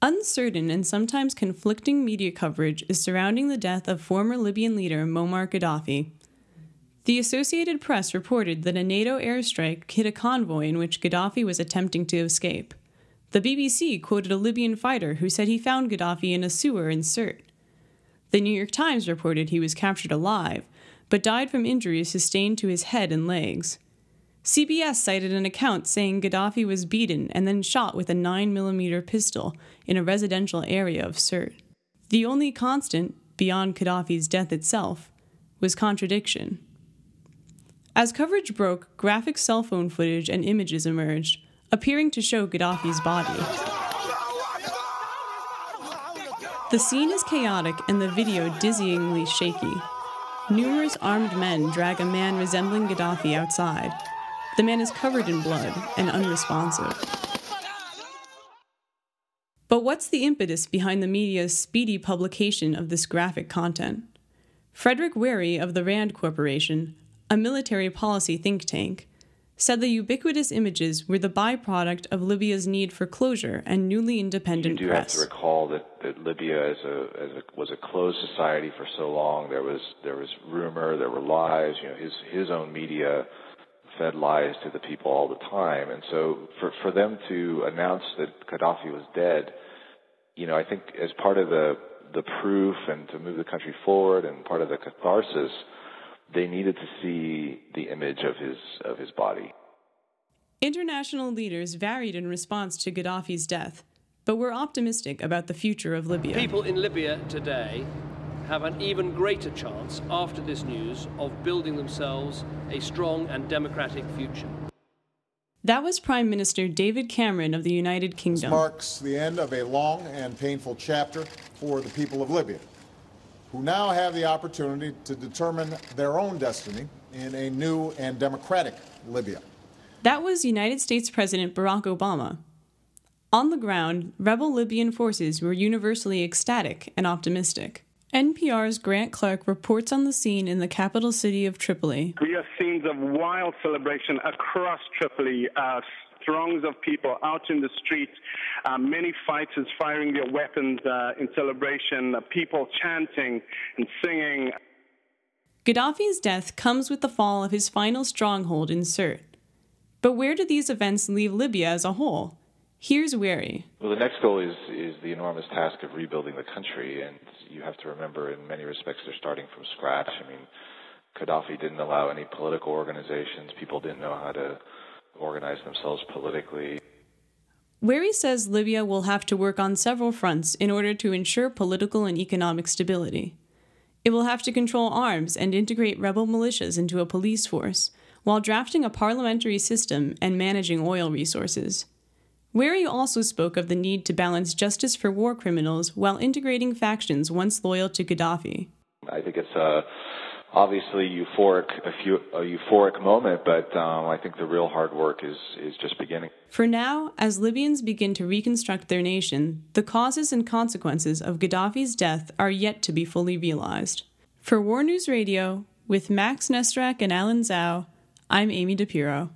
Uncertain and sometimes conflicting media coverage is surrounding the death of former Libyan leader Muammar Gaddafi. The Associated Press reported that a NATO airstrike hit a convoy in which Gaddafi was attempting to escape. The BBC quoted a Libyan fighter who said he found Gaddafi in a sewer in Sirte. The New York Times reported he was captured alive, but died from injuries sustained to his head and legs. CBS cited an account saying Gaddafi was beaten and then shot with a 9mm pistol in a residential area of Sirte. The only constant, beyond Gaddafi's death itself, was contradiction. As coverage broke, graphic cell phone footage and images emerged, appearing to show Gaddafi's body. The scene is chaotic and the video dizzyingly shaky. Numerous armed men drag a man resembling Gaddafi outside. The man is covered in blood and unresponsive. But what's the impetus behind the media's speedy publication of this graphic content? Frederick Wary of the Rand Corporation, a military policy think tank, said the ubiquitous images were the byproduct of Libya's need for closure and newly independent press. You do have to recall that Libya was a closed society for so long. There was rumor, there were lies. His own media fed lies to the people all the time. And so for them to announce that Gaddafi was dead, I think as part of the proof and to move the country forward and part of the catharsis, they needed to see the image of his body. International leaders varied in response to Gaddafi's death, but were optimistic about the future of Libya. People in Libya today have an even greater chance after this news of building themselves a strong and democratic future. That was Prime Minister David Cameron of the United Kingdom. This marks the end of a long and painful chapter for the people of Libya, who now have the opportunity to determine their own destiny in a new and democratic Libya. That was United States President Barack Obama. On the ground, rebel Libyan forces were universally ecstatic and optimistic. NPR's Grant Clark reports on the scene in the capital city of Tripoli. We have scenes of wild celebration across Tripoli, throngs of people out in the streets, many fighters firing their weapons in celebration, people chanting and singing. Gaddafi's death comes with the fall of his final stronghold in Sirte. But where do these events leave Libya as a whole? Here's Wary. Well, the next goal is the enormous task of rebuilding the country, and you have to remember in many respects they're starting from scratch. Gaddafi didn't allow any political organizations. People didn't know how to organize themselves politically. Wary says Libya will have to work on several fronts in order to ensure political and economic stability. It will have to control arms and integrate rebel militias into a police force, while drafting a parliamentary system and managing oil resources. Wary also spoke of the need to balance justice for war criminals while integrating factions once loyal to Gaddafi. I think it's obviously a euphoric moment, but I think the real hard work is just beginning. For now, as Libyans begin to reconstruct their nation, the causes and consequences of Gaddafi's death are yet to be fully realized. For War News Radio, with Max Nestrak and Alan Zhao, I'm Amy DiPierro.